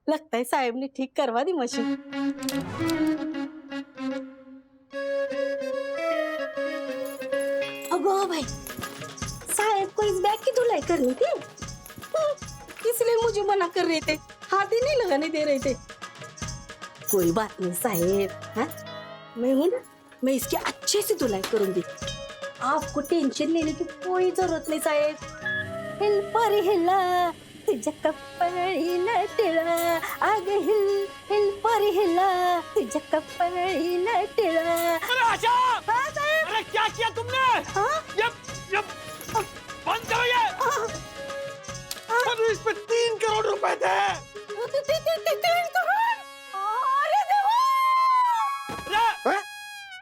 लगता है साहब ने ठीक करवा दी मशीन। अगो भाई, साहब को इस बैग की धुलाई करनी थी, इसलिए मुझे मना कर रहे थे, हाथ ही नहीं लगाने दे रहे थे। कोई बात नहीं साहब, हाँ मैं हूं ना, मैं इसकी अच्छे से धुलाई करूंगी, आपको टेंशन लेने की कोई जरूरत नहीं साहब। हिल पर हिला तुझे कपड़ी नटला, आगे हिल हिल पर हिला तुझे कपड़ी नटला। अरे आशा! हाँ साहब। अरे क्या किया तुमने? हाँ? ये बंद करो ये! अरे इस पे 3 करोड़ रुपए थे। 3 करोड़? अरे देवा! अरे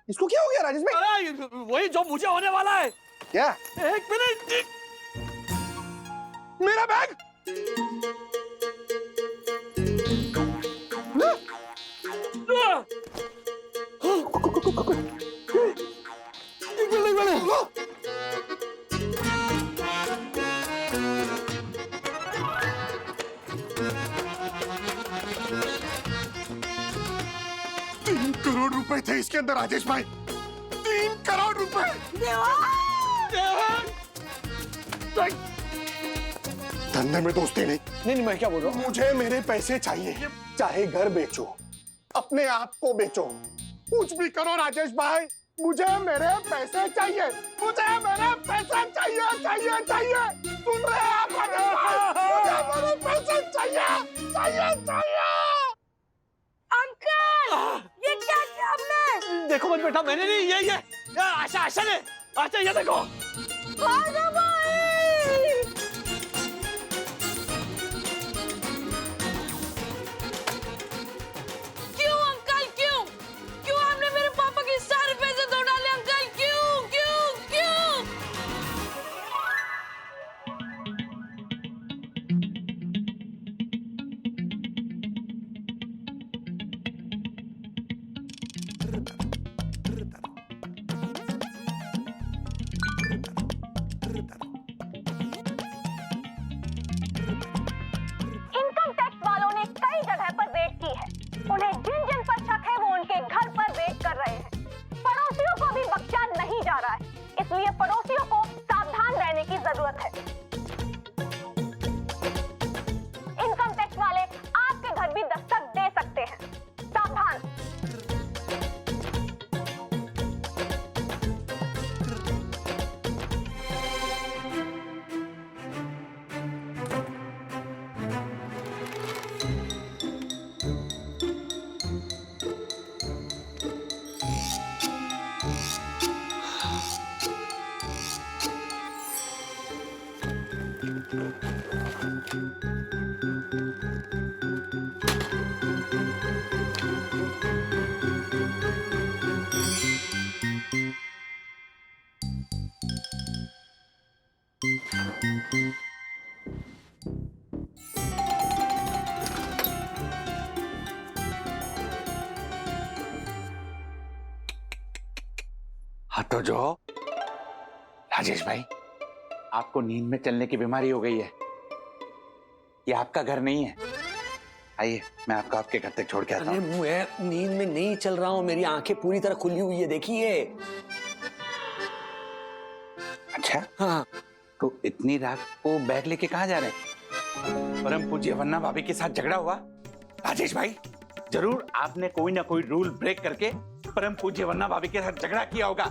इसको क्या हो गया राजेश भाई? अरे वही जो मुझे होने वाला है। क्या? 1 मिनट। मेरा बैग! करोड़ रुपए थे इसके अंदर राजेश भाई, 3 करोड़ रुपए। धंधे में दोस्ती नहीं। नहीं मैं क्या बोल रहा हूँ? मुझे मेरे पैसे चाहिए, चाहे घर बेचो, अपने आप को बेचो, कुछ भी करो राजेश भाई, मुझे मेरे पैसे चाहिए, मुझे मेरे पैसे चाहिए, चाहिए, चाहिए। सुन रहे हैं आप राजेश भाई? मुझे मेरे पैसे चाहिए, चाहिए, चाहिए। अंकल, ये क्या किया आपने? देखो मत बेटा, मैंने नहीं, ये आशा, आशा ने, आशा ये देखो। भागो भाई! क्यों अंकल, क्यों? क्यों आपने मेरे पापा के सारे पैसे धो डाले अंकल? क्यों क्यों क्यों? इनकम टैक्स वालों ने कई जगह पर रेड की है। उन्हें जिन जिन पर शक है वो उनके घर पर रेड कर रहे हैं। पड़ोसियों को भी बख्शा नहीं जा रहा है, इसलिए पड़ोसियों को सावधान रहने की जरूरत है। इनकम टैक्स वाले आपके घर भी दस्तक दे सकते हैं, सावधान। हटो जो। राजेश भाई, आपको नींद में चलने की बीमारी हो गई है, ये आपका घर नहीं है। आइए, मैं आपको आपके घर तक छोड़ के आता हूँ। अरे मैं नींद में नहीं चल रहा हूँ, मेरी आंखें पूरी तरह खुली हुई है, देखिए। अच्छा, हाँ। तो इतनी रात को बैग लेके कहाँ जा रहे हैं? परम पूज्य वन्ना भाभी के साथ झगड़ा हुआ? राजेश भाई, जरूर आपने कोई ना कोई रूल ब्रेक करके परम पूज्य वन्ना भाभी के साथ झगड़ा किया होगा।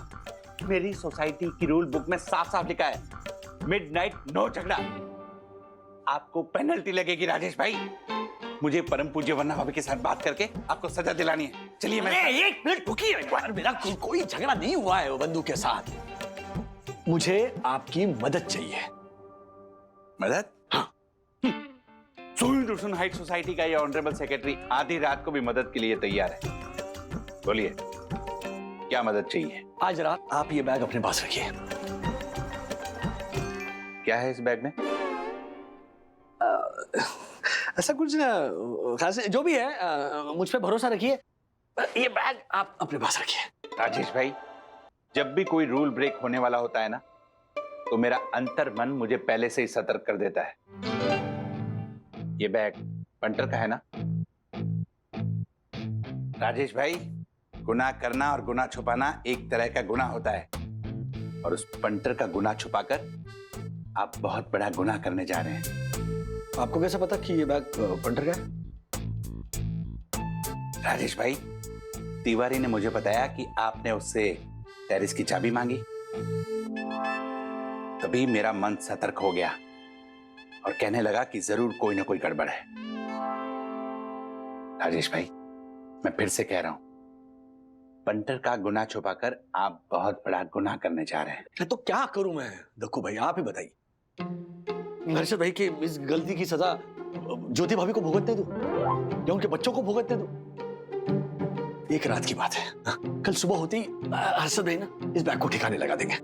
मेरी सोसाइटी की रूल बुक में साफ साफ लिखा है, मिडनाइट नो झगड़ा। आपको पेनल्टी लगेगी राजेश भाई। मुझे परम पूज्य वन्ना भाभी के साथ बात करके आपको सजा दिलानी है। चलिए मैं 1 मिनट रुकिए एक बार, मेरा कोई झगड़ा नहीं हुआ है वो बंधु के साथ। मुझे आपकी मदद चाहिए। मदद? हाँ। सुन हाइट सोसाइटी का ये ऑनरेबल सेक्रेटरी आधी रात को भी मदद के लिए तैयार है। बोलिए, क्या मदद चाहिए? आज रात आप ये बैग अपने पास रखिए। क्या है इस बैग में? ऐसा कुछ खास जो भी है, मुझ पे भरोसा रखिए। ये बैग आप अपने पास रखिए। राजेश भाई, जब भी कोई रूल ब्रेक होने वाला होता है ना, तो मेरा अंतर मन मुझे पहले से ही सतर्क कर देता है। ये बैग पंटर का है ना? राजेश भाई, गुनाह करना और गुनाह छुपाना एक तरह का गुनाह होता है, और उस पंटर का गुनाह छुपाकर आप बहुत बड़ा गुनाह करने जा रहे हैं। आपको कैसे पता कि ये बैग पंटर का है? राजेश भाई, तिवारी ने मुझे बताया कि आपने उससे टेरिस की चाबी मांगी। तभी मेरा मन सतर्क हो गया और कहने लगा कि जरूर कोई ना कोई गड़बड़ है। राजेश भाई, मैं फिर से कह रहा हूं, पंटर का गुनाह छुपाकर आप बहुत बड़ा गुनाह करने जा रहे हैं। तो क्या करूं मैं? दक्कू भाई, आप ही बताइए। हर्षद भाई की इस गलती की सजा ज्योति भाभी को भुगतने दूं या उनके बच्चों को भुगतने दूं? एक रात की बात है, कल सुबह होती हर्षद भाई ना इस बैग को ठिकाने लगा देंगे।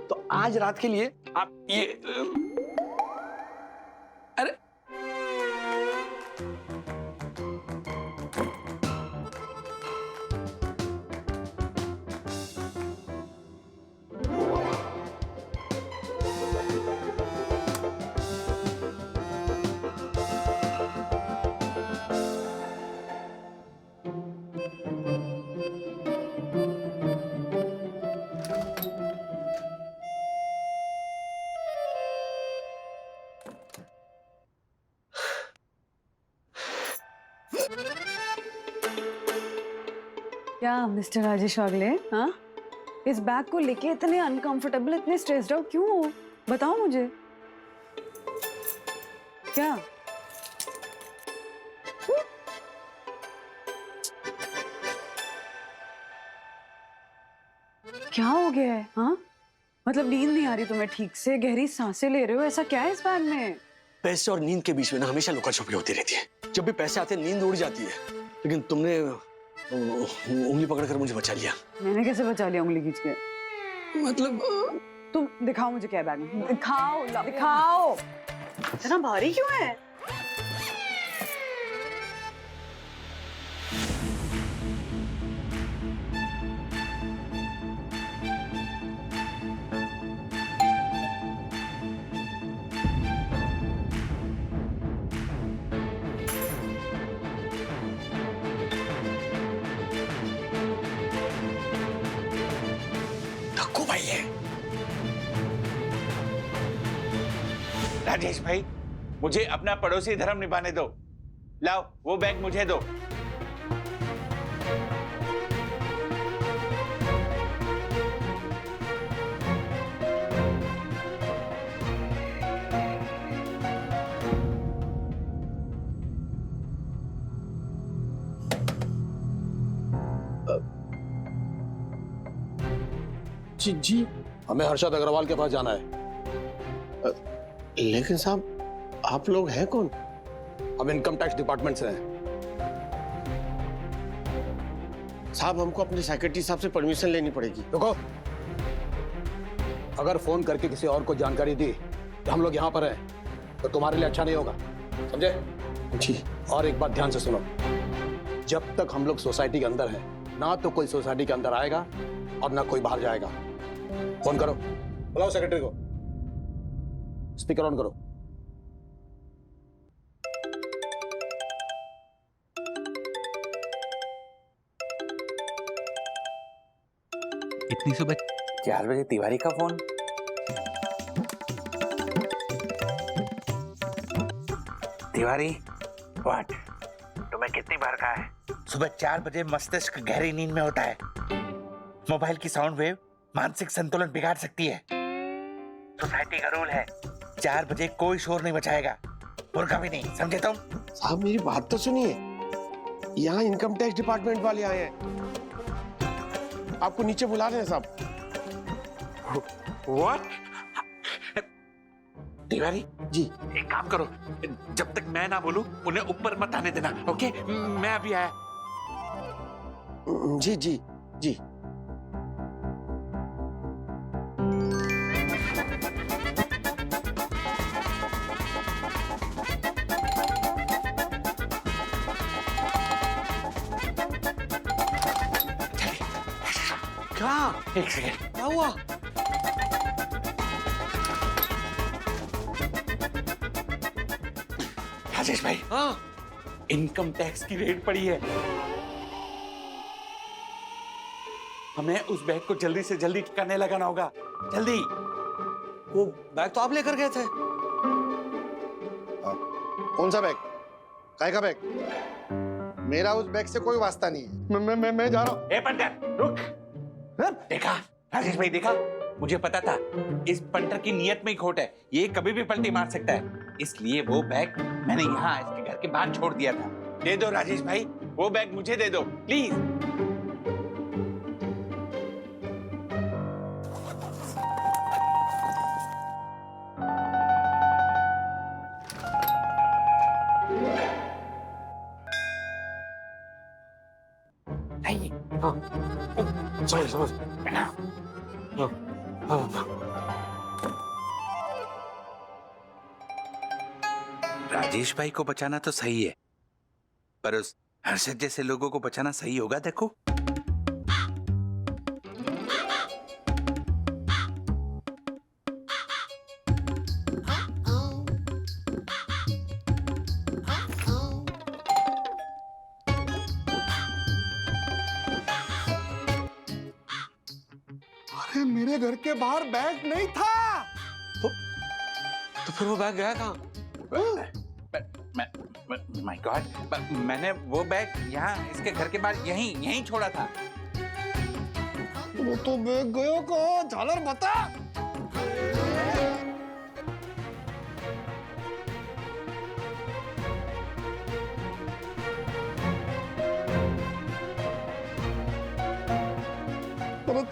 तो आज रात के लिए आप ये अरे क्या मिस्टर राजेश वागले, हाँ? इस बैग को लेके इतने अनकंफर्टेबल, इतने स्ट्रेस्ड आउट क्यों हो? बताओ मुझे। क्या? क्या हो गया है? हाँ? मतलब नींद नहीं आ रही तुम्हें ठीक से? गहरी सांसें ले रहे हो? ऐसा क्या है इस बैग में? पैसे और नींद के बीच में ना हमेशा लुका छुपी होती रहती है। जब भी पैसे आते हैं नींद उड़ जाती है, लेकिन तुमने उंगली पकड़कर मुझे बचा लिया। मैंने कैसे बचा लिया उंगली खींच के? मतलब तुम दिखाओ मुझे क्या है बैग में। दिखाओ, दिखाओ। इतना भारी क्यों है? दक्कू भाई है। राजेश भाई, मुझे अपना पड़ोसी धर्म निभाने दो। लाओ, वो बैग मुझे दो। जी जी, हमें हर्षद अग्रवाल के पास जाना है। लेकिन साहब, आप लोग हैं कौन? हम इनकम टैक्स डिपार्टमेंट से हैं। साहब, हमको अपने सेक्रेटरी साहब से परमिशन लेनी पड़ेगी। देखो, अगर फोन करके किसी और को जानकारी दी तो हम लोग यहाँ पर हैं, तो तुम्हारे लिए अच्छा नहीं होगा, समझे? जी। और एक बात ध्यान से सुनो, जब तक हम लोग सोसाइटी के अंदर हैं, ना तो कोई सोसाइटी के अंदर आएगा और ना कोई बाहर जाएगा। फोन करो, बुलाओ सेक्रेटरी को, स्पीकर ऑन करो। इतनी सुबह 4 बजे तिवारी का फोन? तिवारी, व्हाट? तुम्हें कितनी बार कहा है, सुबह 4 बजे मस्तिष्क गहरी नींद में होता है। मोबाइल की साउंड वेव मानसिक संतुलन बिगाड़ सकती है। सोसाइटी का रूल है, 4 बजे कोई शोर नहीं मचाएगा, मुर्गा भी नहीं, समझे तुम? साहब, मेरी बात तो सुनिए। यहाँ इनकम टैक्स डिपार्टमेंट वाले आए हैं, आपको नीचे बुला रहे हैं साहब। व्हाट? तिवारी जी। एक काम करो, जब तक मैं ना बोलूं उन्हें ऊपर मत आने देना, ओके? मैं अभी आया। जी जी जी। क्या एक सेकेंड। क्या हुआ? राजेश भाई, हाँ, इनकम टैक्स की रेड पड़ी है। हमें उस बैग को जल्दी से जल्दी ठिकाने लगाना होगा, जल्दी। वो बैग तो आप लेकर गए थे। कौन सा बैग? काय का बैग? मेरा उस बैग से कोई वास्ता नहीं है। मैं जा रहा हूँ। ए पंटर, रुक। देखा राजेश भाई, देखा? मुझे पता था इस पंटर की नियत में ही खोट है, ये कभी भी पलटी मार सकता है। इसलिए वो बैग मैंने यहाँ इसके घर के बाहर छोड़ दिया था। दे दो राजेश भाई, वो बैग मुझे दे दो प्लीज। समझ राजेश भाई को बचाना तो सही है, पर उस हर्षद जैसे लोगों को बचाना सही होगा? देखो अरे मेरे घर के बाहर बैग नहीं था। तो फिर वो बैग गया कहाँ? माय गॉड, मैंने वो बैग यहाँ इसके घर के बाहर यहीं छोड़ा था। वो तो बैग गयो को झालर बता।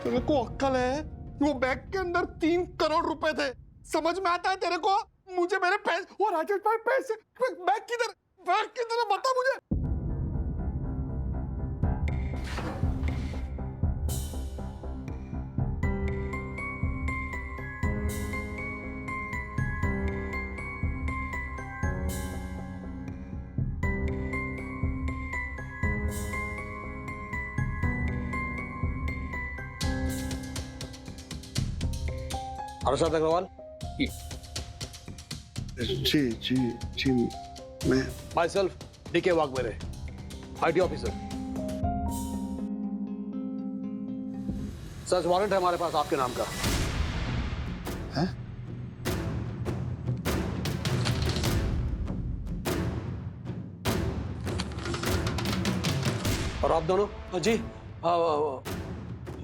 तेरे को अक्कल है? वो बैग के अंदर 3 करोड़ रुपए थे। समझ में आता है तेरे को? मुझे मेरे पैसे, वो राजेश भाई पैसे, बैग किधर बता मुझे। हर्षद अग्रवाल। जी मैं myself DK Waghmare, IT officer. Search warrant है हमारे पास आपके नाम का। हैं? और आप दोनों? जी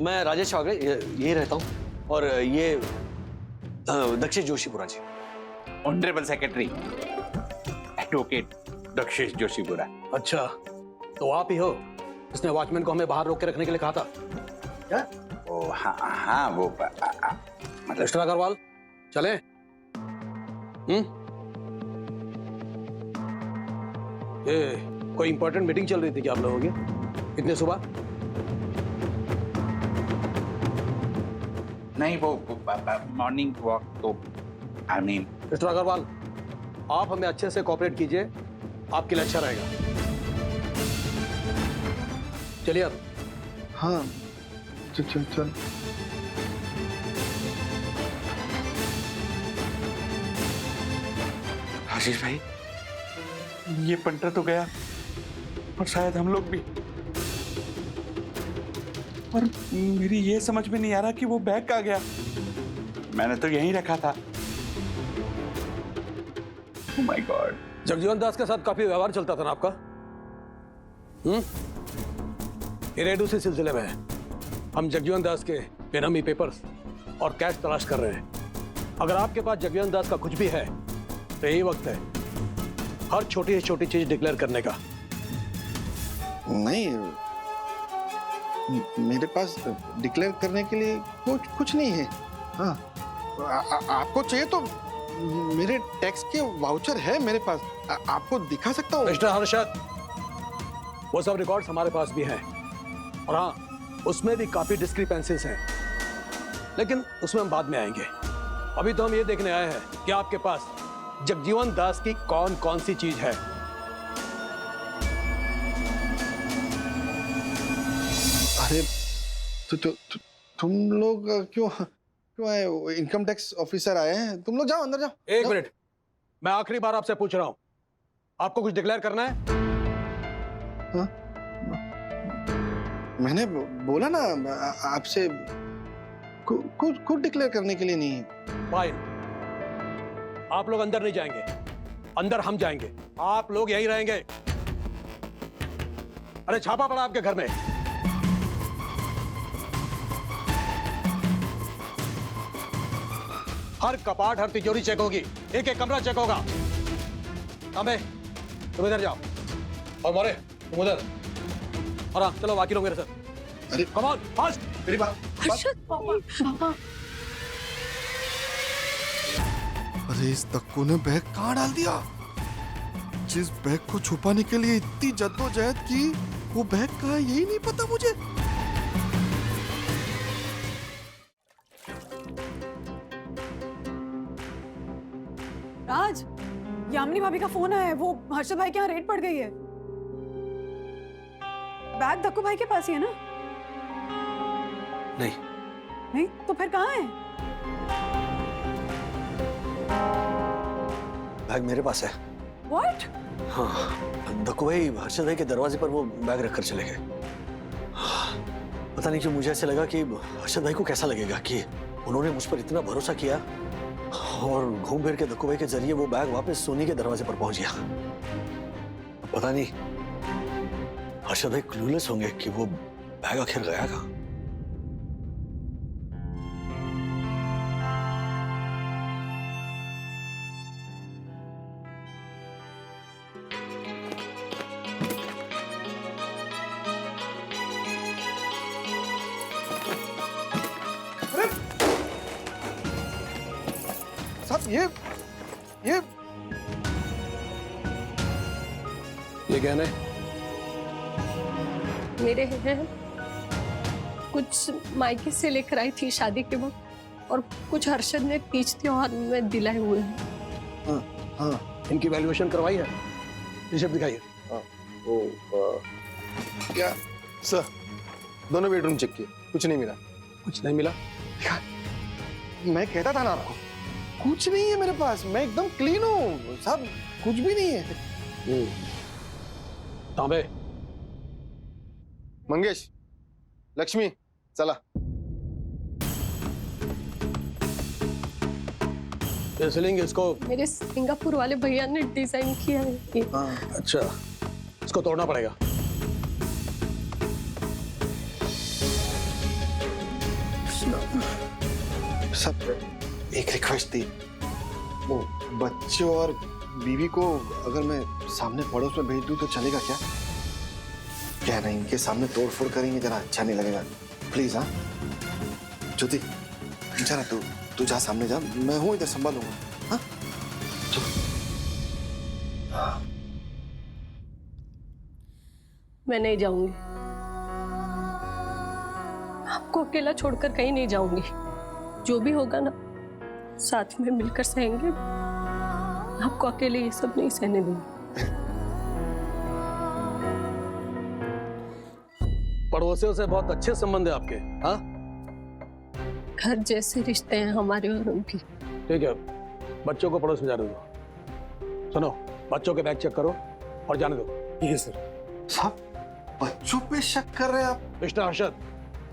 मैं राजेश वागले यही रहता हूँ, और ये Dakshish Joshipura ji. Honourable secretary advocate Dakshish Joshipura. अच्छा, तो आप ही हो जिसने वॉचमैन को हमें बाहर रोक के रखने के लिए कहा था? क्या? ओ हाँ वो मतलब मिस्टर अग्रवाल चले। ये कोई इंपॉर्टेंट मीटिंग चल रही थी क्या आप लोगों की इतने सुबह? नहीं, वो मॉर्निंग वॉक तो आई मीन। मिस्टर अग्रवाल, आप हमें अच्छे से कोऑपरेट कीजिए, आपके लिए अच्छा रहेगा। चलिए अब। हाँ चल। आशीष भाई, ये पंटर तो गया और शायद हम लोग भी। और मेरी ये समझ में नहीं आ रहा कि वो बैग कहाँ गया। मैंने तो यहीं रखा था। Oh my God। जगजीवन दास के साथ काफी व्यवहार चलता था ना आपका? ये रेड उसी सिलसिले में है। हम जगजीवन दास के बेनामी पेपर्स और कैश तलाश कर रहे हैं। अगर आपके पास जगजीवन दास का कुछ भी है तो यही वक्त है हर छोटी से छोटी चीज डिक्लेयर करने का। नहीं, मेरे पास डिक्लेयर करने के लिए कुछ नहीं है। हाँ, आपको चाहिए तो मेरे टैक्स के वाउचर है मेरे पास, आपको दिखा सकता हूँ। मिस्टर हर्षद, वो सब रिकॉर्ड्स हमारे पास भी हैं, और हाँ, उसमें भी काफी डिस्क्रिपेंसीज हैं, लेकिन उसमें हम बाद में आएंगे। अभी तो हम ये देखने आए हैं कि आपके पास जगजीवन दास की कौन कौन सी चीज है। अरे तुम लोग क्यों आए? इनकम टैक्स ऑफिसर आए हैं, तुम लोग जाओ, अंदर जाओ। एक मिनट, मैं आखिरी बार आपसे पूछ रहा हूं, आपको कुछ डिक्लेयर करना है? हाँ? मैंने बोला ना आपसे खुद डिक्लेयर करने के लिए नहीं। फाइन, आप लोग अंदर नहीं जाएंगे, अंदर हम जाएंगे, आप लोग यहीं रहेंगे। अरे छापा पड़ा आपके घर में। हर कपाट, हर तिजोरी चेक होगी, एक एक कमरा चेक होगा। अबे तुम इधर जाओ, और मोरे तुम उधर। और हाँ, चलो बाकी लोग मेरे साथ। अरे कम ऑन, फास्ट। मेरी बात। पापा अरे इस तक्कू ने बैग कहाँ डाल दिया? जिस बैग को छुपाने के लिए इतनी जद्दोजहद की, वो बैग कहाँ है यही नहीं पता मुझे। राज, यामिनी भाभी का फोन आया है, वो हर्षद भाई के यहाँ रेड पड़ गई है। बैग धक्कू भाई के पास ही है ना? नहीं। नहीं तो फिर कहाँ है? बैग मेरे पास है। What? हाँ, दक्कू भाई हर्षद भाई के दरवाजे पर वो बैग रखकर चले गए। पता नहीं क्यों मुझे ऐसे लगा कि हर्षद भाई को कैसा लगेगा कि उन्होंने मुझ पर इतना भरोसा किया और घूम फिर के दक्कू भाई के जरिए वो बैग वापस सोनी के दरवाजे पर पहुंच गया। पता नहीं हर्षद भाई क्लूलेस होंगे कि वो बैग आखिर गया कहाँ। साहब ये गहने मेरे हैं, कुछ मायके से लेकर आई थी शादी के वक्त, और कुछ हर्षद ने तीज त्योहार में दिलाए हुए हैं। हाँ हाँ इनकी वैल्यूएशन करवाई है, रिसिप्ट दिखाइए। क्या सर, दोनों बेडरूम चेक किए, कुछ नहीं मिला। कुछ नहीं मिला? मैं कहता था ना आपको, कुछ नहीं है मेरे पास, मैं एकदम क्लीन हूँ साहब, कुछ भी नहीं है। तांबे, मंगेश, लक्ष्मी, चला। ये सीलिंग इसको। मेरे सिंगापुर वाले भैया ने डिजाइन किया है ये। अच्छा, इसको तोड़ना पड़ेगा। सब एक रिक्वेस्ट थी, वो बच्चों और बीवी को अगर मैं सामने पड़ोस में भेज दूं तो चलेगा क्या? क्या नहीं, इनके सामने तोड़-फोड़ करेंगे, जरा अच्छा नहीं लगेगा। प्लीज हाँ ज्योति, जरा तू जा, सामने जा, मैं हूं इधर, संभालूंगा। हाँ मैं नहीं जाऊंगी, आपको अकेला छोड़कर कहीं नहीं जाऊंगी। जो भी होगा ना साथ में मिलकर सहेंगे, आपको अकेले ये सब नहीं सहने दूंगी। पड़ोसियों से बहुत अच्छे संबंध है आपके? हाँ, घर जैसे रिश्ते हैं हमारे और उनकी। ठीक है, बच्चों को पड़ोस में जाने दो। सुनो, बच्चों के बैग चेक करो और जाने दो। ठीक है सर। साहब बच्चों पे शक कर रहे हैं आप? मिस्टर हर्षद,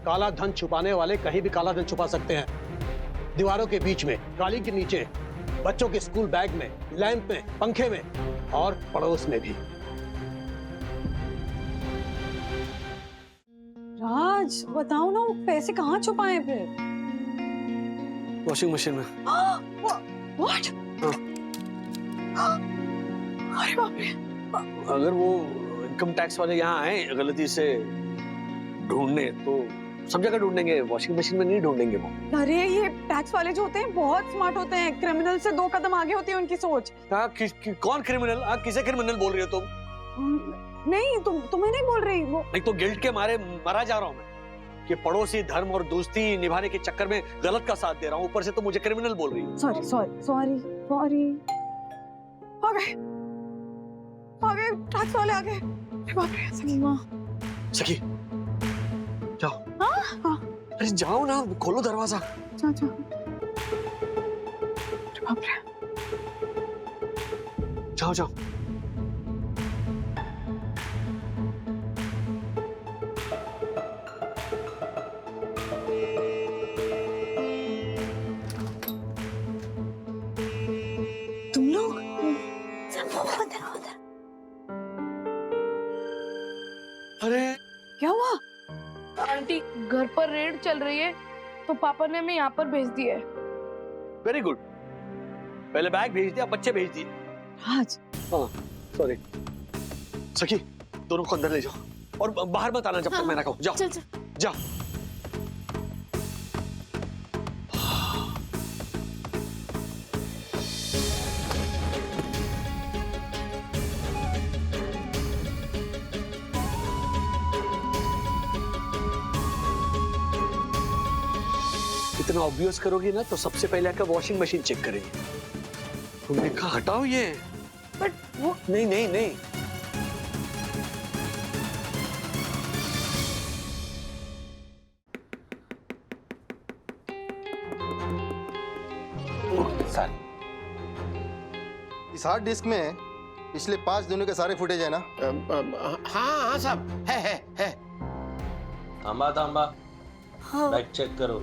काला धन छुपाने वाले कहीं भी काला धन छुपा सकते हैं। दीवारों के बीच में, कालीन के नीचे, बच्चों के स्कूल बैग में, लैंप में, पंखे में और पड़ोस में भी। राज, बताओ ना, वो पैसे कहाँ छुपाए फिर? वॉशिंग मशीन में। What? अरे बाप रे। अगर वो इनकम टैक्स वाले यहाँ आए गलती से ढूंढने तो सब जगह ढूंढेंगे, वॉशिंग मशीन में नहीं ढूंढेंगे वो। अरे ये टैक्स वाले जो होते हैं बहुत स्मार्ट होते हैं, क्रिमिनल से 2 कदम आगे होती है उनकी सोच। कौन क्रिमिनल? आप किसे क्रिमिनल बोल रही हो तुम? नहीं, तुम्हें नहीं बोल रही वो। नहीं तो गिल्ट के मारे मरा जा रहा हूँ मैं कि पड़ोसी धर्म और दोस्ती निभाने के चक्कर में गलत का साथ दे रहा हूँ, ऊपर से तो मुझे क्रिमिनल बोल रही है। Sorry sorry sorry sorry. आ गए टैक्स वाले, आ गए। बाप रे, सखी माँ। सखी जाओ। हाँ। अरे जाओ ना, खोलो दरवाजा। जा। बाप रे। जाओ। आंटी घर पर रेड चल रही है तो पापा ने हमें यहाँ पर भेज दिया है। Very good. पहले बैग भेज दिया, बच्चे भेज दिए। राज, हाँ सॉरी। सखी दोनों को अंदर ले जाओ और बाहर मत आना जब तक मैं ना कहूं। जाओ चल चल। जाओ। इतना ऑब्वियस करोगी ना तो सबसे पहले आकर वॉशिंग मशीन चेक करेंगे। तुमने कहा हटाओ ये। बट वो नहीं नहीं नहीं, सर इस हार्ड डिस्क में पिछले 5 दिनों के सारे फुटेज है ना? हाँ हाँ साहब है। थांबा थांबा, हाँ बैग चेक करो।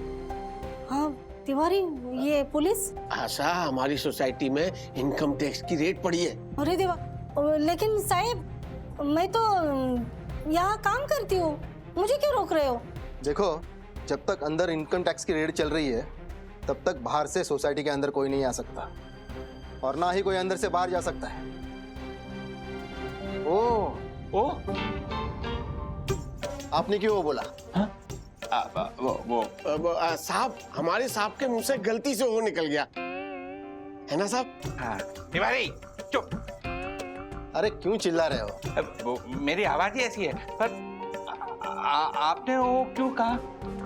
हाँ तिवारी, ये पुलिस। आशा, हमारी सोसाइटी में इनकम टैक्स की रेट पड़ी है। अरे देवा, लेकिन साहब मैं तो यहाँ काम करती हूँ, मुझे क्यों रोक रहे हो? देखो, जब तक अंदर इनकम टैक्स की रेड चल रही है तब तक बाहर से सोसाइटी के अंदर कोई नहीं आ सकता और ना ही कोई अंदर से बाहर जा सकता है। ओ आपने क्यों वो बोला? साहब, हमारे साहब के मुंह से गलती से वो निकल गया है ना साहब? हाँ तिवारी चुप। अरे क्यों चिल्ला रहे हो? वो मेरी आवाज ही ऐसी है। पर आपने वो क्यों कहा?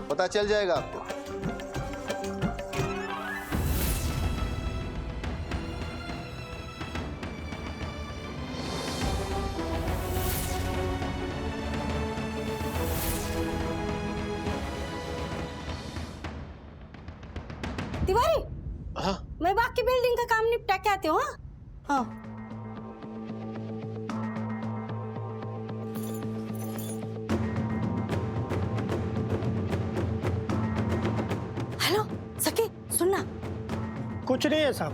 पता चल जाएगा आपको। तिवारी, हाँ मैं बाकी बिल्डिंग का काम निपटा के आती हूँ। हाँ हाँ। हेलो सखी, सुनना। कुछ नहीं है साहब।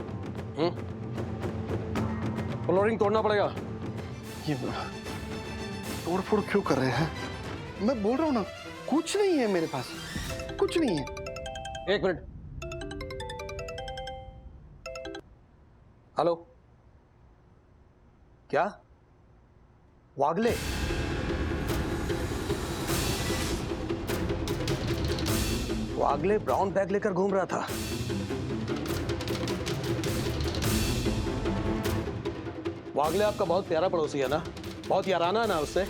फ्लोरिंग तोड़ना पड़ेगा। ये तोड़-फोड़ क्यों कर रहे हैं? मैं बोल रहा हूँ ना, कुछ नहीं है मेरे पास, कुछ नहीं है। 1 मिनट। हेलो, क्या वागले? वागले ब्राउन बैग लेकर घूम रहा था। वागले आपका बहुत प्यारा पड़ोसी है ना? बहुत याराना है ना उससे?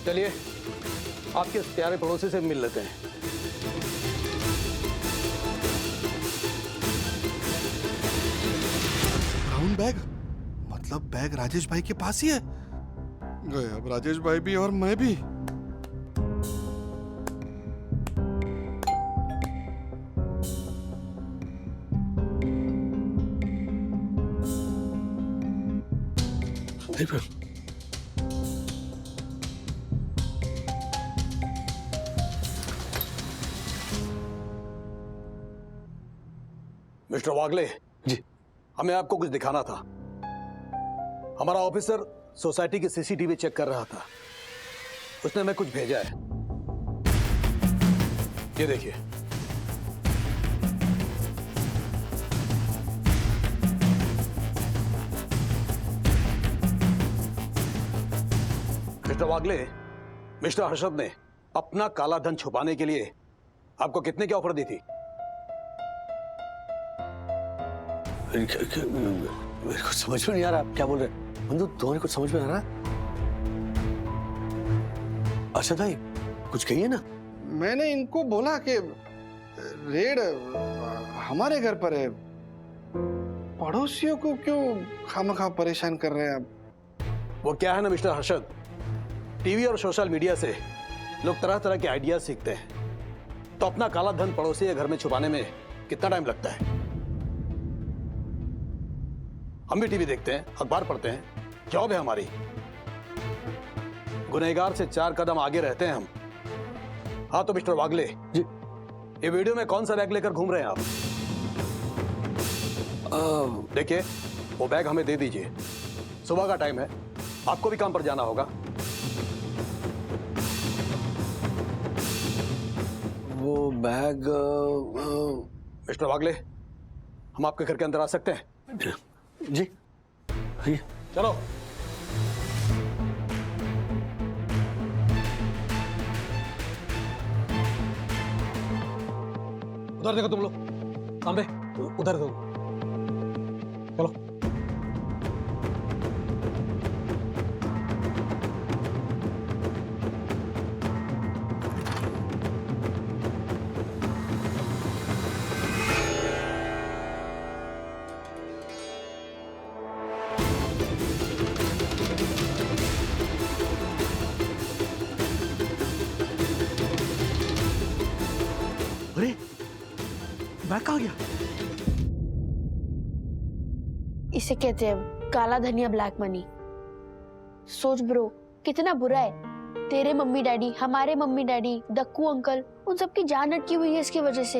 चलिए आपके इस प्यारे पड़ोसी से मिल लेते हैं। ब्राउन बैग मतलब बैग राजेश भाई के पास ही है। गए अब राजेश भाई भी और मैं भी। मिस्टर वागले जी, हमें आपको कुछ दिखाना था। हमारा ऑफिसर सोसाइटी की सीसीटीवी चेक कर रहा था, उसने हमें कुछ भेजा है। ये देखिए। मिस्टर वागले, मिस्टर हर्षद ने अपना काला धन छुपाने के लिए आपको कितने की ऑफर दी थी? मेरे को समझ में नहीं आ रहा आप क्या बोल रहे हैं। बंधु, तुम्हारे कुछ समझ में आ रहा है? अच्छा भाई, कुछ कहिए ना। मैंने इनको बोला कि रेड हमारे घर पर है, पड़ोसियों को क्यों खामखा परेशान कर रहे हैं आप? वो क्या है ना मिस्टर हर्षद, टीवी और सोशल मीडिया से लोग तरह तरह के आइडियाज सीखते हैं, तो अपना काला धन पड़ोसी या घर में छुपाने में कितना टाइम लगता है? हम भी टीवी देखते हैं, अखबार पढ़ते हैं, जॉब है हमारी। गुनहगार से 4 कदम आगे रहते हैं हम। हाँ तो मिस्टर वागले जी, ये वीडियो में कौन सा बैग लेकर घूम रहे हैं आप? देखिए, वो बैग हमें दे दीजिए, सुबह का टाइम है, आपको भी काम पर जाना होगा। वो बैग मिस्टर वागले, हम आपके घर के अंदर आ सकते हैं? जी आइए। चलो। उधर देखो तुम लोग, सामने उधर देखो। चलो। अरे बैग कहाँ गया? इसे कहते हैं काला धनिया, ब्लैक मनी। सोच ब्रो, कितना बुरा है। तेरे मम्मी डैडी, हमारे मम्मी डैडी, दक्कू अंकल, उन सबकी जान अटकी हुई है इसकी वजह से।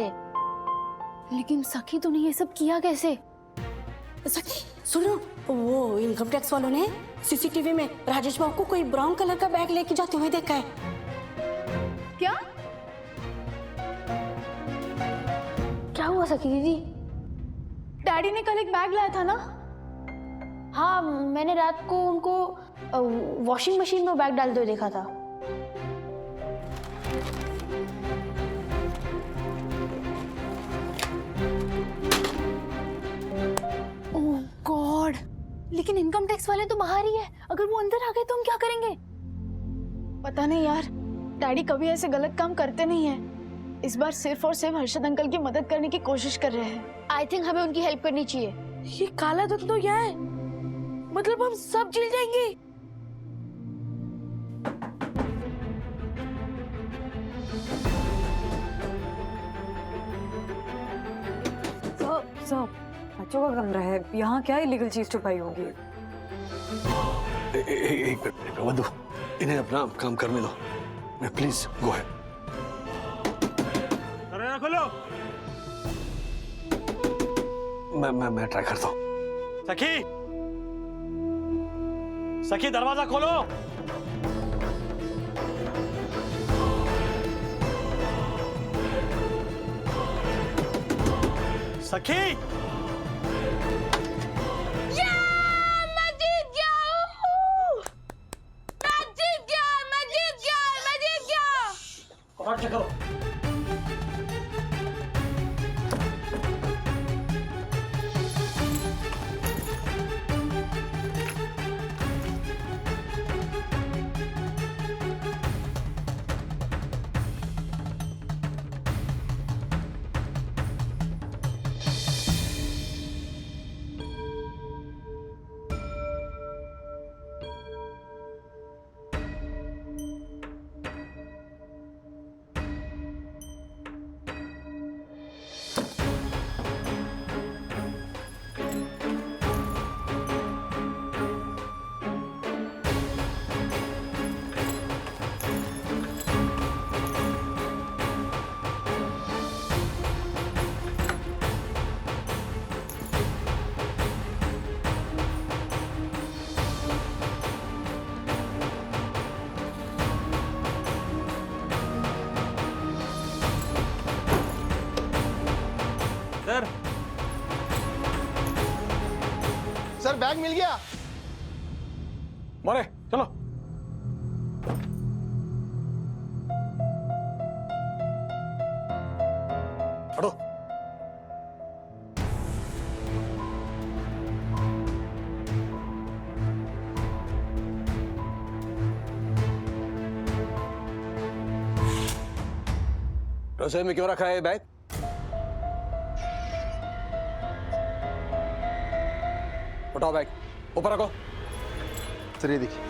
लेकिन सखी तूने ये सब किया कैसे? सखी सुनो, वो इनकम टैक्स वालों ने सीसीटीवी में राजेश बाबू को कोई ब्राउन कलर का बैग लेके जाते हुए देखा है। क्या क्या हुआ सखी दीदी? डैडी ने कल एक बैग लाया था ना? हाँ, मैंने रात को उनको वॉशिंग मशीन में बैग डालते हुए देखा था। ओह गॉड, लेकिन इनकम टैक्स वाले तो बाहर ही है। अगर वो अंदर आ गए तो हम क्या करेंगे? पता नहीं यार, डैडी कभी ऐसे गलत काम करते नहीं है। इस बार सिर्फ और सिर्फ हर्षद अंकल की मदद करने की कोशिश कर रहे हैं। आई थिंक हमें उनकी हेल्प करनी चाहिए। ये काला धन तो क्या है? मतलब हम सब जीत जाएंगे। सर, बच्चों का कमरा है, यहाँ क्या इलीगल चीज छुपाई होगी? एक मिनट वंदु, इन्हें अपना काम करने दो। मैं प्लीज गो है। खोलो। मैं ट्राई करता हूँ। सखी, सखी दरवाजा खोलो। सखी, करो। सर बैग मिल गया। मोरे चलो। हटो। रसोई में क्यों रखा है बैग? उठाओ बैग, ऊपर रखो। सर ये देखिए।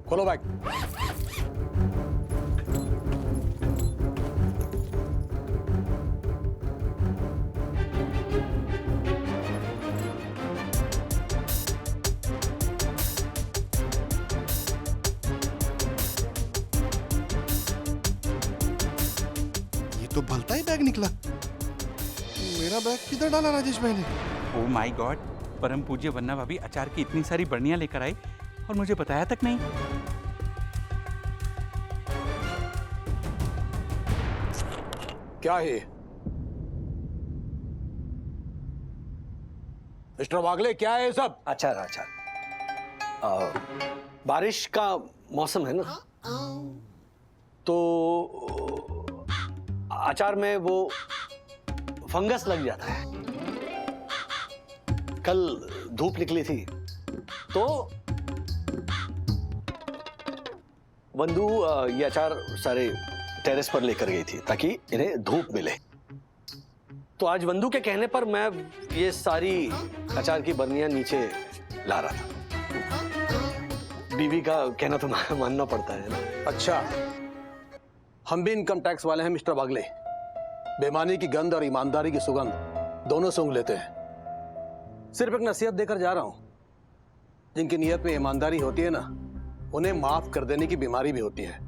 खोलो बैग। तो भलता ही बैग निकला। मेरा बैग किधर डाला राजेश भाई ने? ओ माय गॉड, परम पूज्य वन्ना भाभी अचार की इतनी सारी बर्नियां लेकर आई और मुझे बताया तक नहीं। क्या है मिस्टर वागले, क्या है ये सब? अचार अचार। बारिश का मौसम है ना, तो अचार में वो फंगस लग जाता है। कल धूप निकली थी तो बंधु ये अचार सारे टेरेस पर लेकर गई थी ताकि इन्हें धूप मिले। तो आज बंधु के कहने पर मैं ये सारी अचार की बर्नियां नीचे ला रहा था। बीवी का कहना तो मानना पड़ता है ना। अच्छा, हम भी इनकम टैक्स वाले हैं मिस्टर वागले। बेईमानी की गंध और ईमानदारी की सुगंध दोनों सूंघ लेते हैं। सिर्फ एक नसीहत देकर जा रहा हूं, जिनकी नीयत में ईमानदारी होती है ना, उन्हें माफ कर देने की बीमारी भी होती है।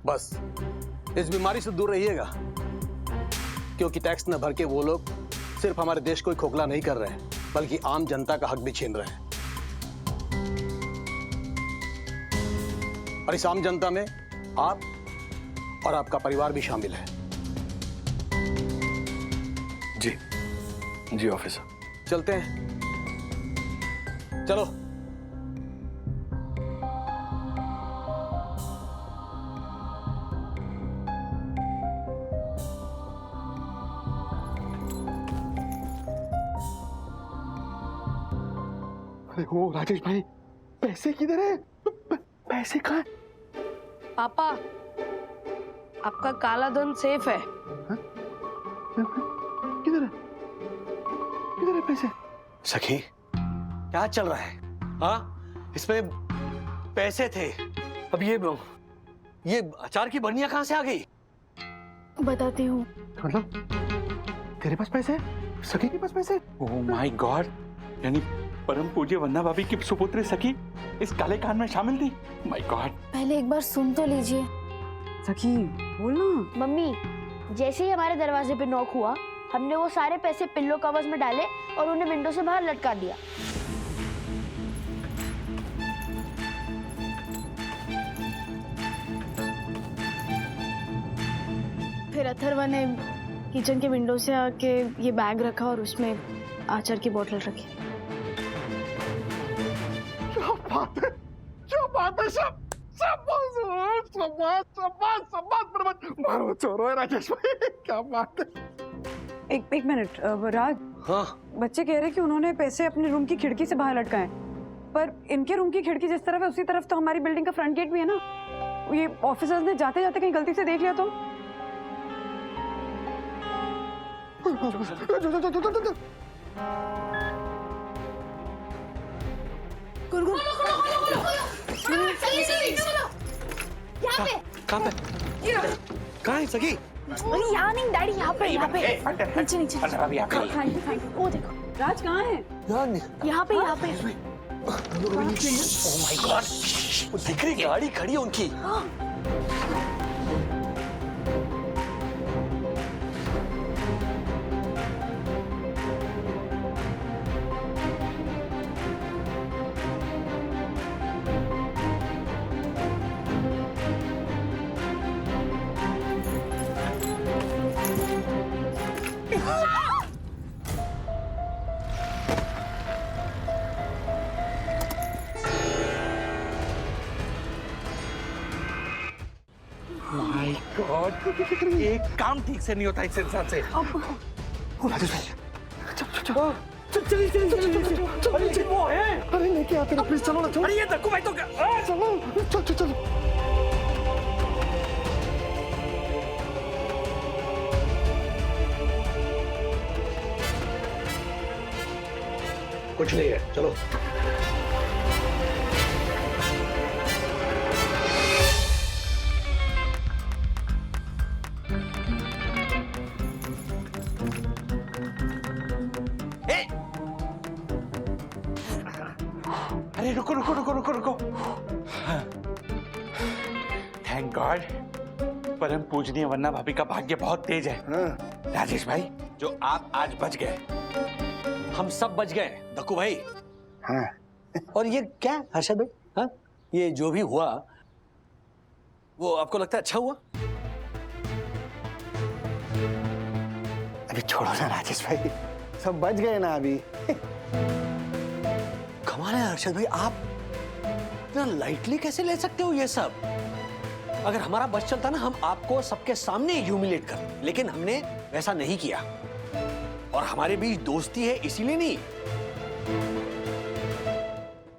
बस इस बीमारी से दूर रहिएगा, क्योंकि टैक्स न भर के वो लोग सिर्फ हमारे देश को ही खोखला नहीं कर रहे हैं, बल्कि आम जनता का हक भी छीन रहे हैं। और इस आम जनता में आप और आपका परिवार भी शामिल है। जी जी ऑफिसर। चलते हैं, चलो। अरे वो राजेश भाई, पैसे किधर है? पैसे कहाँ? पापा, आपका काला धन सेफ है। किधर है? किधर है पैसे? सखी, क्या चल रहा है? हाँ, इसमें पैसे थे। अब ये अचार की बर्नियां कहाँ से आ गई? बताती हूँ। मतलब तेरे पास पैसे? सखी के पास पैसे? ओह माय गॉड, यानी परम पूज्य वन्ना भाभी की सुपुत्री सखी इस काले कान में शामिल थी। My God. पहले एक बार सुन तो लीजिए। सखी बोल ना। मम्मी, जैसे ही हमारे दरवाजे पे नॉक हुआ, हमने वो सारे पैसे पिल्लो कवर्स में डाले और उन्हें विंडो से बाहर लटका दिया। फिर अथर्वा ने किचन के विंडो से आके ये बैग रखा और उसमें आचार की बोतल रखी। क्या बात है? क्या बात है? सब मारो चोरो है राजेश भाई, क्या बात है? एक मिनट राज। हाँ, बच्चे कह रहे कि उन्होंने पैसे अपने रूम की खिड़की से बाहर लटकाए, पर इनके रूम की खिड़की जिस तरफ है उसी तरफ तो हमारी बिल्डिंग का फ्रंट गेट भी है ना। ये ऑफिसर्स ने जाते जाते कहीं गलती से देख लिया तो? कहाँ पे? कहाँ है सखी? अरे यहाँ नहीं डैडी, यहाँ पे नीचे नीचे। भाभी यहाँ पे। वो देखो राज कहाँ है? यहाँ पे। ओह माय गॉड, वो दिख रही गाड़ी खड़ी है उनकी। माय गॉड, एक काम ठीक से नहीं होता इस इंसान से। राजेश भाई, चल वो है। अरे लेके आते ना प्लीज, चलो ना। अरे ये धक्कू भाई तो क्या? चलो चल। कुछ नहीं है, चलो। अरे रुको। थैंक गॉड, परम पूजनीय वन्ना भाभी का भाग्य बहुत तेज है। राजेश भाई, जो आप आज बच गए। हम सब बच गए दक्कू भाई। हाँ। और ये क्या हर्षद भाई, हाँ ये जो भी हुआ वो आपको लगता है अच्छा हुआ? अभी छोड़ो ना राजेश भाई, सब बच गए ना अभी। कमाल है हर्षद भाई, आप इतना लाइटली कैसे ले सकते हो ये सब? अगर हमारा बस चलता ना, हम आपको सबके सामने ह्यूमिलेट कर, लेकिन हमने वैसा नहीं किया। और हमारे बीच दोस्ती है इसीलिए नहीं,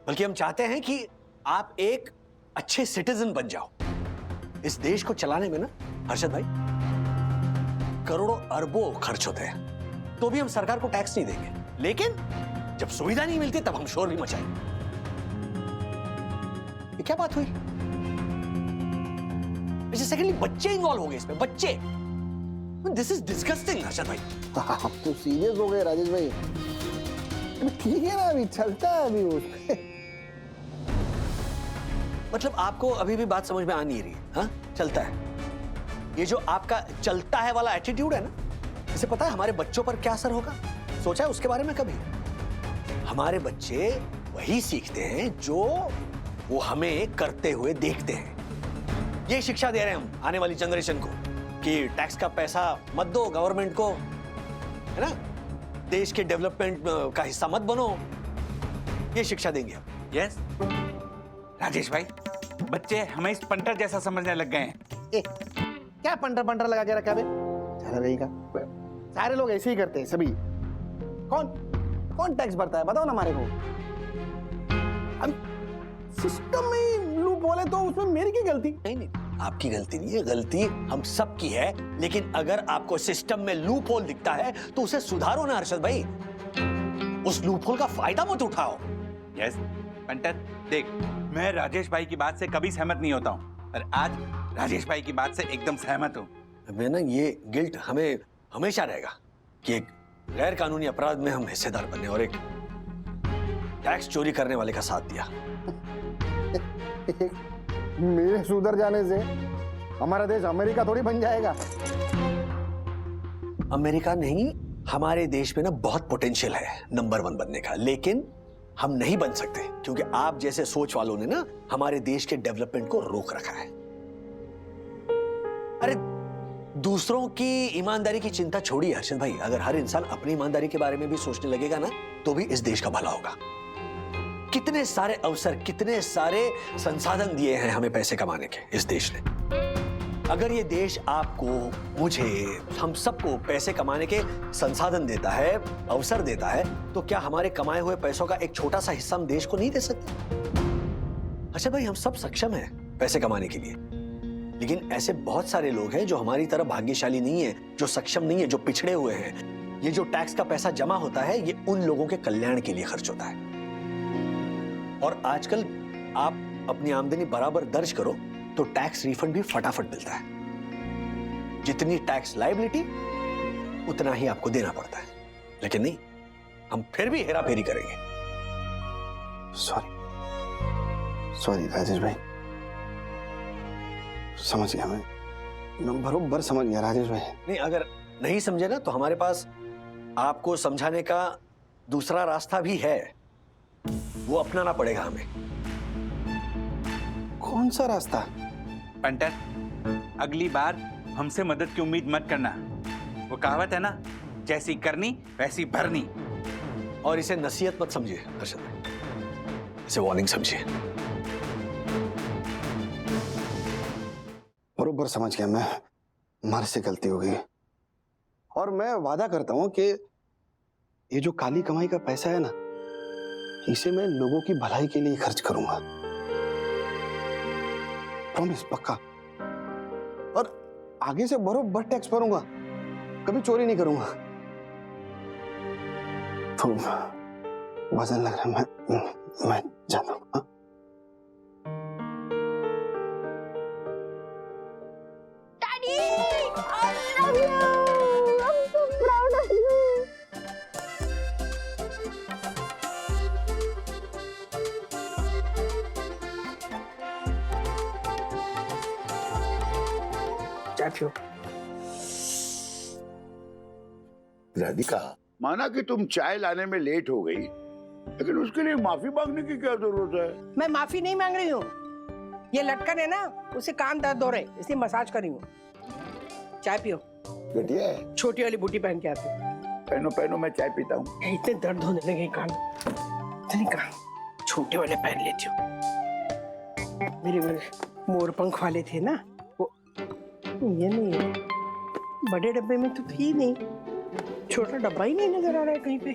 बल्कि हम चाहते हैं कि आप एक अच्छे सिटीजन बन जाओ। इस देश को चलाने में ना हर्षद भाई करोड़ों अरबों खर्च होते हैं, तो भी हम सरकार को टैक्स नहीं देंगे, लेकिन जब सुविधा नहीं मिलती तब हम शोर भी मचाएंगे। ये क्या बात हुई? सेकेंडली बच्चे इन्वॉल्व हो गए इसमें, बच्चे। दिस इज डिस्गस्टिंग हर्षद भाई। आप तो सीरियस हो गए राजेश भाई। ठीक है ना, अभी चलता है अभी उस मतलब आपको अभी भी बात समझ में आ नहीं रही? हाँ चलता है, ये जो आपका चलता है वाला एटीट्यूड है ना, इसे पता है हमारे बच्चों पर क्या असर होगा? सोचा है उसके बारे में कभी? हमारे बच्चे वही सीखते हैं जो वो हमें करते हुए देखते हैं। ये शिक्षा दे रहे हैं हम आने वाली जनरेशन को कि टैक्स का पैसा मत दो गवर्नमेंट को, है ना, देश के डेवलपमेंट का हिस्सा मत बनो, ये शिक्षा देंगे हम। यस राजेश भाई, बच्चे हमें इस पंटर जैसा समझने लग गए हैं। क्या पंटर पंटर लगा के रखा बे? भाई का सारे लोग ऐसे ही करते हैं सभी। कौन कौन टैक्स भरता है बताओ ना हमारे को। सिस्टम में लूप बोले तो उसमें मेरी क्या गलती? नहीं, आपकी गलती नहीं है, गलती हम सब की है। लेकिन अगर आपको सिस्टम में लूप होल दिखता है तो उसे सुधारो ना हर्षद भाई, उस लूप होल का फायदा मत उठाओ। यस पंटर, देख मैं राजेश भाई की बात से कभी सहमत नहीं होता हूँ, पर आज राजेश भाई की बात से एकदम सहमत हूँ। मैं ना ये गिल्ट हमें हमेशा रहेगा कि एक गैर कानूनी अपराध में हम हिस्सेदार बने और एक टैक्स चोरी करने वाले का साथ दिया। मेरे सुधर जाने से हमारा देश अमेरिका थोड़ी बन जाएगा। अमेरिका नहीं, हमारे देश में ना बहुत पोटेंशियल है नंबर 1 बनने का, लेकिन हम नहीं बन सकते क्योंकि आप जैसे सोच वालों ने ना हमारे देश के डेवलपमेंट को रोक रखा है। अरे दूसरों की ईमानदारी की चिंता छोड़िए हर्षद भाई, अगर हर इंसान अपनी ईमानदारी के बारे में भी सोचने लगेगा ना तो भी इस देश का भला होगा। कितने सारे अवसर, कितने सारे संसाधन दिए हैं हमें पैसे कमाने के इस देश ने। अगर ये देश आपको, मुझे, हम सबको पैसे कमाने के संसाधन देता है, अवसर देता है, तो क्या हमारे कमाए हुए पैसों का एक छोटा सा हिस्सा हम देश को नहीं दे सकते? अच्छा भाई, हम सब सक्षम हैं पैसे कमाने के लिए, लेकिन ऐसे बहुत सारे लोग हैं जो हमारी तरह भाग्यशाली नहीं है, जो सक्षम नहीं है, जो पिछड़े हुए हैं। ये जो टैक्स का पैसा जमा होता है ये उन लोगों के कल्याण के लिए खर्च होता है। और आजकल आप अपनी आमदनी बराबर दर्ज करो तो टैक्स रिफंड भी फटाफट मिलता है। जितनी टैक्स लायबिलिटी उतना ही आपको देना पड़ता है, लेकिन नहीं, हम फिर भी हेरा फेरी करेंगे। सॉरी राजेश भाई, समझ गया मैं बरोबर समझ गया राजेश भाई। नहीं, अगर नहीं समझे ना तो हमारे पास आपको समझाने का दूसरा रास्ता भी है, वो अपनाना पड़ेगा हमें। कौन सा रास्ता? पंटर, अगली बार हमसे मदद की उम्मीद मत करना। वो कहावत है ना, जैसी करनी वैसी भरनी। और इसे नसीहत मत समझिए हर्षद, इसे वार्निंग समझिए। बरोबर समझ गया मैं, हमारे से गलती हो गई। और मैं वादा करता हूं कि ये जो काली कमाई का पैसा है ना, इसे मैं लोगों की भलाई के लिए खर्च करूंगा। प्रॉमिस, पक्का। और आगे से बरोबर टैक्स भरूंगा, कभी चोरी नहीं करूंगा। तो वजन लग रहा है, मैं जाता हूं। हाँ? चाय पियो। राधिका, माना कि तुम चाय लाने में लेट हो गई, लेकिन उसके लिए माफी मांगने की क्या जरूरत है? मैं माफी नहीं मांग रही हूँ, ये लटकन है ना, उसे कान दर्द हो रहे, इसलिए मसाज कर रही हूँ। चाय पियो। घटिया है। छोटी वाली बूटी पहन के आती हूँ। पहनो पहनो, मैं चाय पीता हूँ। इतने दर्द होने लगे कान, इतने कान छोटे वाले पहन लेती हूँ। मेरे मोर पंख वाले थे ना, वो ये नहीं है, बड़े डब्बे में तो थी नहीं, छोटा डब्बा ही नहीं नजर आ रहा है कहीं पे।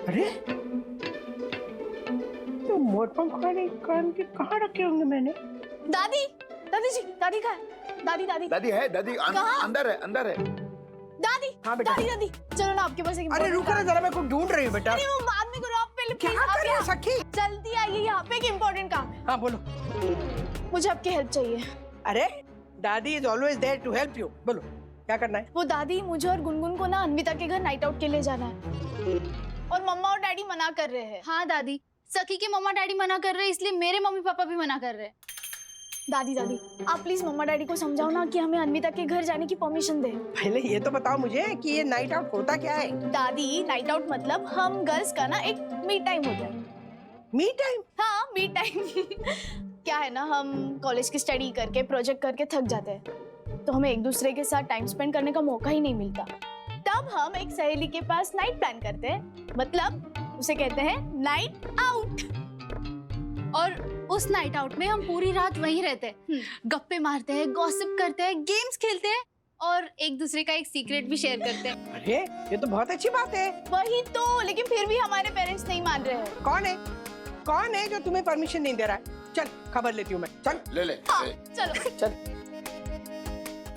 अरे तो मोर पंख वाले कान के कहाँ रखे होंगे मैंने? दादी, दादी जी, दादी कहाँ है? दादी, दादी, दादी है, दादी अंदर है, अंदर है। दादी, हाँ बेटा। दादी, दादी, चलो ना आपके पास एक अरे रुको ना जरा, मैं कुछ ढूंढ रही हूँ बेटा। अरे वो बाद में करो, आप पहले क्या please, आप कर रहे हो यहाँ- सखी? जल्दी आइए, यहाँ पे एक इम्पोर्टेंट काम है। हाँ बोलो। मुझे आपकी हेल्प चाहिए। अरे दादी is always there to help you. बोलो क्या करना है? वो दादी, मुझे और गुनगुन को ना अन्विता के घर नाइट आउट के लिए जाना है, और मम्मा और डैडी मना कर रहे हैं। हाँ दादी, सखी के मम्मा डैडी मना कर रहे हैं, इसलिए मेरे मम्मी पापा भी मना कर रहे हैं। दादी, दादी, आप प्लीज मम्मा डैडी को समझाओ ना कि हमें अन्विता के घर जाने की परमिशन दे। पहले ये तो बताओ मुझे कि ये नाइट आउट होता क्या है? दादी, नाइट आउट मतलब हम गर्ल्स का ना एक मी टाइम होता है। Me time? हाँ, मी टाइम। क्या है ना, हम कॉलेज की स्टडी करके, प्रोजेक्ट करके थक जाते हैं, तो हमें एक दूसरे के साथ टाइम स्पेंड करने का मौका ही नहीं मिलता। तब हम एक सहेली के पास नाइट प्लान करते हैं, मतलब उसे कहते हैं नाइट आउट। और उस नाइट आउट में हम पूरी रात वहीं रहते हैं, गप्पे मारते हैं, गॉसिप करते हैं, गेम्स खेलते हैं, और एक दूसरे का एक सीक्रेट भी शेयर करते हैं। अरे ये तो बहुत अच्छी बात है। वही तो, लेकिन फिर भी हमारे पेरेंट्स नहीं मान रहे हैं। कौन है? कौन है जो तुम्हें परमिशन नहीं दे रहा है? चल खबर लेती हूँ मैं। चल ले हाँ, चलो। चल।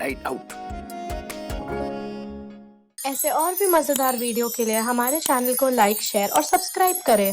Night out. ऐसे और भी मजेदार वीडियो के लिए हमारे चैनल को लाइक, शेयर और सब्सक्राइब करें।